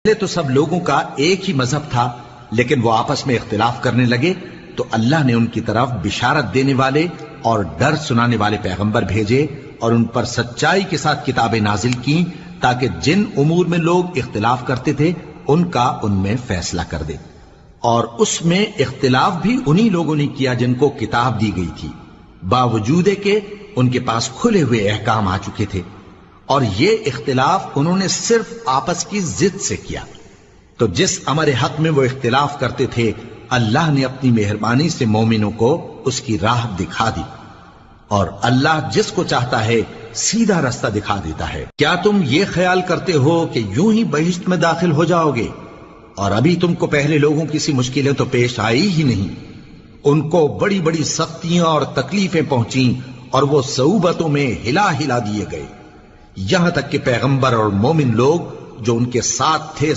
پہلے تو سب لوگوں کا ایک ہی مذہب تھا، لیکن وہ آپس میں اختلاف کرنے لگے تو اللہ نے ان کی طرف بشارت دینے والے اور ڈر سنانے والے پیغمبر بھیجے اور ان پر سچائی کے ساتھ کتابیں نازل کی تاکہ جن امور میں لوگ اختلاف کرتے تھے ان کا ان میں فیصلہ کر دے۔ اور اس میں اختلاف بھی انہی لوگوں نے کیا جن کو کتاب دی گئی تھی، باوجود کہ ان کے پاس کھلے ہوئے احکام آ چکے تھے، اور یہ اختلاف انہوں نے صرف آپس کی ضد سے کیا۔ تو جس امر حق میں وہ اختلاف کرتے تھے اللہ نے اپنی مہربانی سے مومنوں کو اس کی راہ دکھا دی، اور اللہ جس کو چاہتا ہے سیدھا رستہ دکھا دیتا ہے۔ کیا تم یہ خیال کرتے ہو کہ یوں ہی بہشت میں داخل ہو جاؤ گے، اور ابھی تم کو پہلے لوگوں کی سی مشکلیں تو پیش آئی ہی نہیں؟ ان کو بڑی بڑی سختیاں اور تکلیفیں پہنچیں اور وہ صعوبتوں میں ہلا ہلا دیے گئے، یہاں تک کہ پیغمبر اور مومن لوگ جو ان کے ساتھ تھے